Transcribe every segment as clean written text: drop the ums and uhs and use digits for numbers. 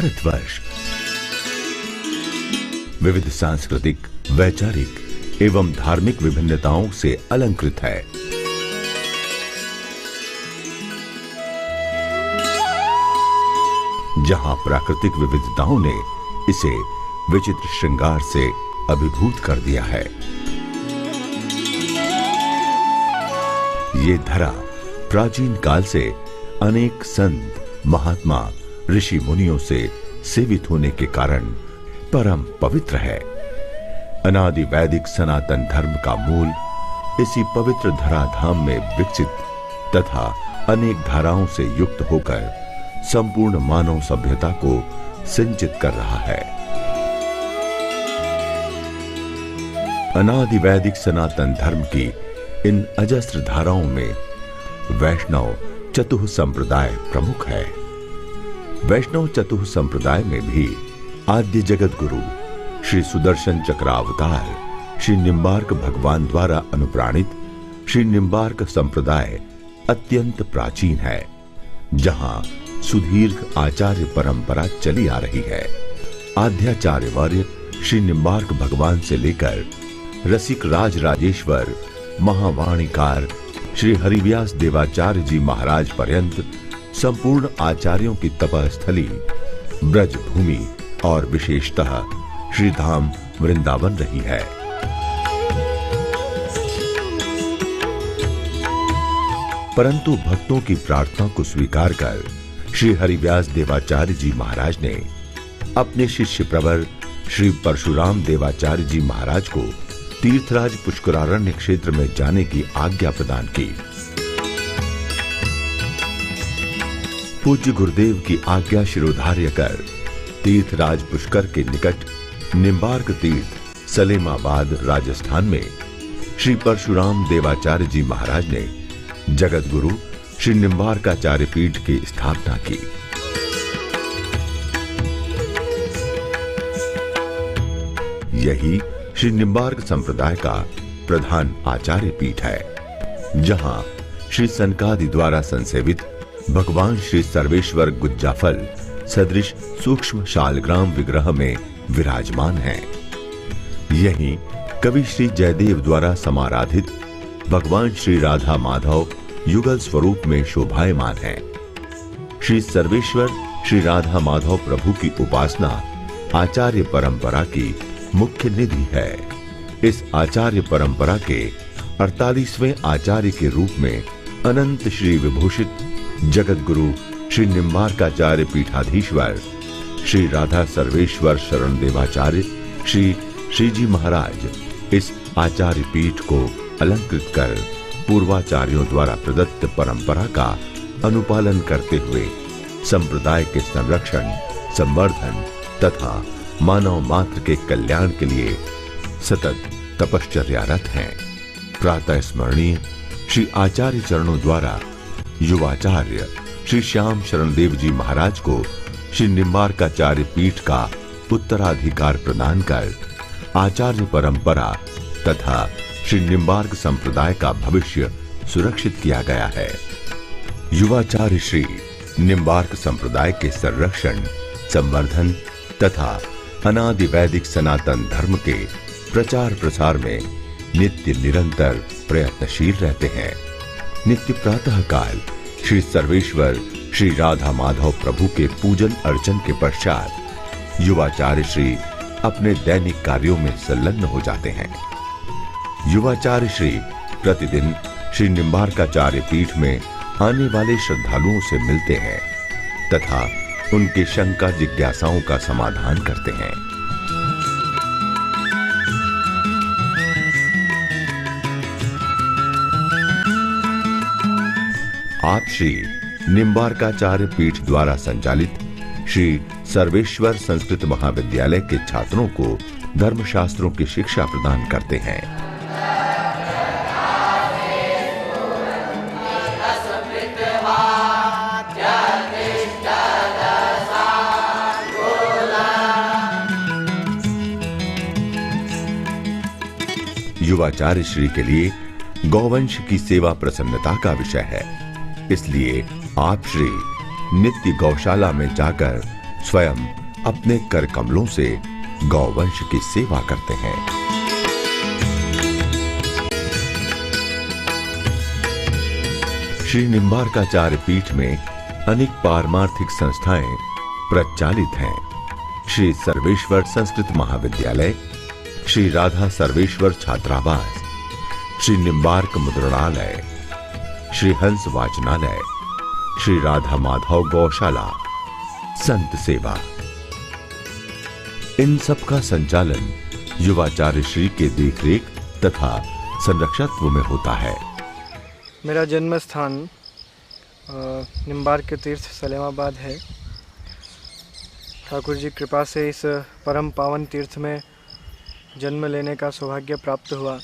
भारतवर्ष विविध सांस्कृतिक, वैचारिक एवं धार्मिक विभिन्नताओं से अलंकृत है। जहां प्राकृतिक विविधताओं ने इसे विचित्र श्रृंगार से अभिभूत कर दिया है। ये धरा प्राचीन काल से अनेक संत, महात्मा, ऋषि मुनियों से सेवित होने के कारण परम पवित्र है। अनादि वैदिक सनातन धर्म का मूल इसी पवित्र धराधाम में विकसित तथा अनेक धाराओं से युक्त होकर संपूर्ण मानव सभ्यता को सिंचित कर रहा है। अनादि वैदिक सनातन धर्म की इन अजस्र धाराओं में वैष्णव चतुः संप्रदाय प्रमुख है। वैष्णव चतुः संप्रदाय में भी आद्य जगत गुरु श्री सुदर्शन चक्रावतार श्री निम्बार्क भगवान द्वारा अनुप्राणित श्री निम्बार्क संप्रदाय अत्यंत प्राचीन है, जहां सुदीर्घ आचार्य परंपरा चली आ रही है। आद्याचार्य वर्य श्री निम्बार्क भगवान से लेकर रसिक राज राजेश्वर महावाणीकार श्री हरिव्यास देवाचार्य जी महाराज पर्यंत संपूर्ण आचार्यों की तपस्थली ब्रज भूमि और विशेषतः श्रीधाम वृंदावन रही है। परंतु भक्तों की प्रार्थना को स्वीकार कर श्री हरिव्यास देवाचार्य जी महाराज ने अपने शिष्य प्रवर श्री परशुराम देवाचार्य जी महाराज को तीर्थराज पुष्करारण्य क्षेत्र में जाने की आज्ञा प्रदान की। पूज्य गुरुदेव की आज्ञा शिरोधार्य कर तीर्थराज पुष्कर के निकट निम्बार्क तीर्थ सलेमाबाद राजस्थान में श्री परशुराम देवाचार्य जी महाराज ने जगत गुरु श्री निम्बार्काचार्य पीठ की स्थापना की। यही श्री निम्बार्क संप्रदाय का प्रधान आचार्य पीठ है, जहां श्री सनकादि द्वारा संसेवित भगवान श्री सर्वेश्वर गुज्जाफल सदृश सूक्ष्म शालग्राम विग्रह में विराजमान हैं। यहीं कवि श्री जयदेव द्वारा समाराधित भगवान श्री राधा माधव युगल स्वरूप में शोभायमान हैं। श्री सर्वेश्वर श्री राधा माधव प्रभु की उपासना आचार्य परंपरा की मुख्य निधि है। इस आचार्य परंपरा के 48वें आचार्य के रूप में अनंत श्री विभूषित जगत गुरु श्री निम्बार्काचार्य पीठाधीश्वर श्री राधा सर्वेश्वर शरण देवाचार्य श्री जी महाराज इस आचार्य पीठ को अलंकृत कर पूर्वाचार्यों द्वारा प्रदत्त परंपरा का अनुपालन करते हुए संप्रदाय के संरक्षण, संवर्धन तथा मानव मात्र के कल्याण के लिए सतत तपश्चर्यारत हैं। प्रातः स्मरणीय श्री आचार्य चरणों द्वारा युवाचार्य श्री श्याम शरणदेव जी महाराज को श्री निम्बार्काचार्य पीठ का उत्तराधिकार प्रदान कर आचार्य परंपरा तथा श्री निम्बार्क संप्रदाय का भविष्य सुरक्षित किया गया है। युवाचार्य श्री निम्बार्क संप्रदाय के संरक्षण, संवर्धन तथा अनादि वैदिक सनातन धर्म के प्रचार प्रसार में नित्य निरंतर प्रयत्नशील रहते हैं। नित्य प्रातः काल श्री सर्वेश्वर श्री राधा माधव प्रभु के पूजन अर्चन के पश्चात युवाचार्य श्री अपने दैनिक कार्यों में संलग्न हो जाते हैं। युवाचार्य श्री प्रतिदिन श्री निम्बार्काचार्य पीठ में आने वाले श्रद्धालुओं से मिलते हैं तथा उनके शंका जिज्ञासाओं का समाधान करते हैं। आप श्री निम्बार्काचार्य पीठ द्वारा संचालित श्री सर्वेश्वर संस्कृत महाविद्यालय के छात्रों को धर्मशास्त्रों की शिक्षा प्रदान करते हैं। युवाचार्य श्री के लिए गौवंश की सेवा प्रसन्नता का विषय है, इसलिए आप श्री नित्य गौशाला में जाकर स्वयं अपने कर कमलों से गौवंश की सेवा करते हैं। श्री निम्बार्काचार्य पीठ में अनेक पारमार्थिक संस्थाएं प्रचालित हैं। श्री सर्वेश्वर संस्कृत महाविद्यालय, श्री राधा सर्वेश्वर छात्रावास, श्री निम्बार्क मुद्रणालय, श्री हंस वाचनालय, श्री राधा माधव गौशाला, संत सेवा, इन सब का संचालन युवाचार्य श्री के देखरेख तथा संरक्षकत्व में होता है। मेरा जन्म स्थान निम्बार्क तीर्थ सलेमाबाद है। ठाकुर जी कृपा से इस परम पावन तीर्थ में जन्म लेने का सौभाग्य प्राप्त हुआ।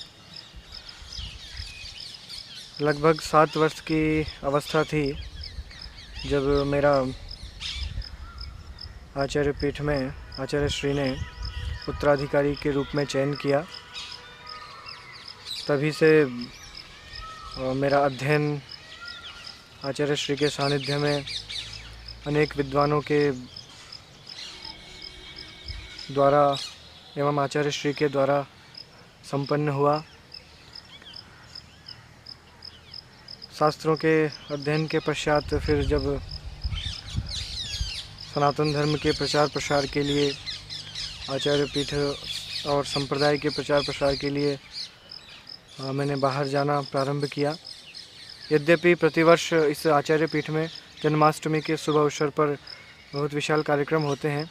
लगभग 7 वर्ष की अवस्था थी जब मेरा आचार्य पीठ में आचार्य श्री ने उत्तराधिकारी के रूप में चयन किया। तभी से मेरा अध्ययन आचार्य श्री के सानिध्य में अनेक विद्वानों के द्वारा एवं आचार्य श्री के द्वारा संपन्न हुआ। शास्त्रों के अध्ययन के पश्चात फिर जब सनातन धर्म के प्रचार प्रसार के लिए आचार्य पीठ और संप्रदाय के प्रचार प्रसार के लिए मैंने बाहर जाना प्रारंभ किया। यद्यपि प्रतिवर्ष इस आचार्य पीठ में जन्माष्टमी के शुभ अवसर पर बहुत विशाल कार्यक्रम होते हैं।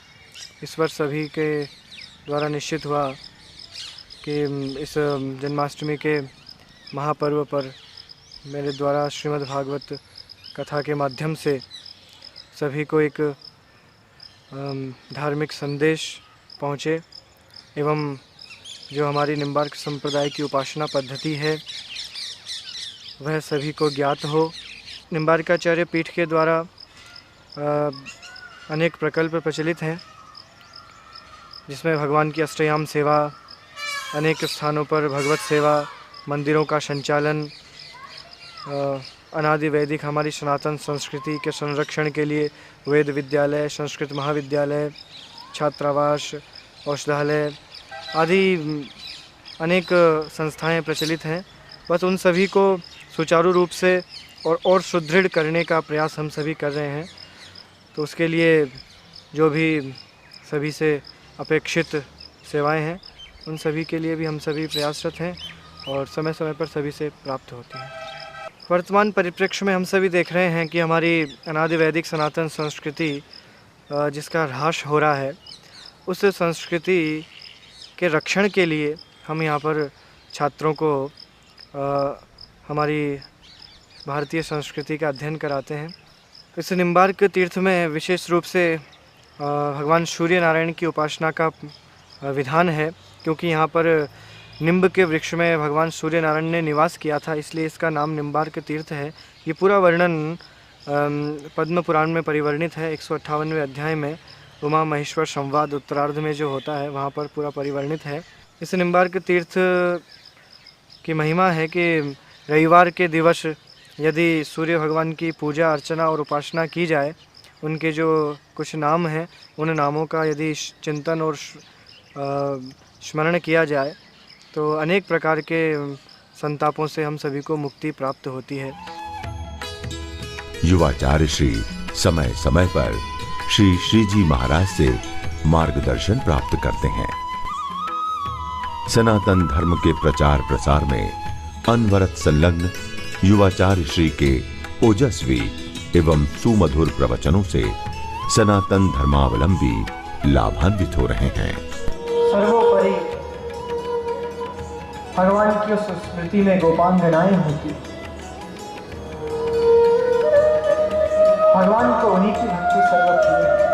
इस वर्ष सभी के द्वारा निश्चित हुआ कि इस जन्माष्टमी के महापर्व पर मेरे द्वारा श्रीमद् भागवत कथा के माध्यम से सभी को एक धार्मिक संदेश पहुँचे एवं जो हमारी निम्बार्क संप्रदाय की उपासना पद्धति है वह सभी को ज्ञात हो। निम्बार्काचार्य पीठ के द्वारा अनेक प्रकल्प प्रचलित हैं, जिसमें भगवान की अष्टयाम सेवा, अनेक स्थानों पर भगवत सेवा, मंदिरों का संचालन, अनादि वैदिक हमारी सनातन संस्कृति के संरक्षण के लिए वेद विद्यालय, संस्कृत महाविद्यालय, छात्रावास, औषधालय आदि अनेक संस्थाएं प्रचलित हैं। बस उन सभी को सुचारू रूप से और सुदृढ़ करने का प्रयास हम सभी कर रहे हैं। तो उसके लिए जो भी सभी से अपेक्षित सेवाएं हैं उन सभी के लिए भी हम सभी प्रयासरत हैं और समय समय पर सभी से प्राप्त होती हैं। वर्तमान परिप्रेक्ष्य में हम सभी देख रहे हैं कि हमारी अनादि वैदिक सनातन संस्कृति जिसका ह्रास हो रहा है, उस संस्कृति के रक्षण के लिए हम यहाँ पर छात्रों को हमारी भारतीय संस्कृति का अध्ययन कराते हैं। इस निम्बार्क तीर्थ में विशेष रूप से भगवान सूर्य नारायण की उपासना का विधान है, क्योंकि यहाँ पर निम्ब के वृक्ष में भगवान सूर्य नारायण ने निवास किया था, इसलिए इसका नाम निम्बार्क तीर्थ है। ये पूरा वर्णन पद्म पुराण में परिवर्णित है। 158वें अध्याय में उमा महेश्वर संवाद उत्तरार्ध में जो होता है वहाँ पर पूरा परिवर्णित है। इस निम्बार्क तीर्थ की महिमा है कि रविवार के दिवस यदि सूर्य भगवान की पूजा अर्चना और उपासना की जाए, उनके जो कुछ नाम हैं उन नामों का यदि चिंतन और स्मरण किया जाए तो अनेक प्रकार के संतापों से हम सभी को मुक्ति प्राप्त होती है। युवाचार्य श्री समय समय पर श्री श्रीजी महाराज से मार्गदर्शन प्राप्त करते हैं। सनातन धर्म के प्रचार प्रसार में अनवरत संलग्न युवाचार्य श्री के ओजस्वी एवं सुमधुर प्रवचनों से सनातन धर्मावलंबी लाभान्वित हो रहे हैं। सर्वोपरि भगवान की उस स्मृति में गोपांगनाएं होती, भगवान को उन्हीं की भक्ति सर्वप्रिय।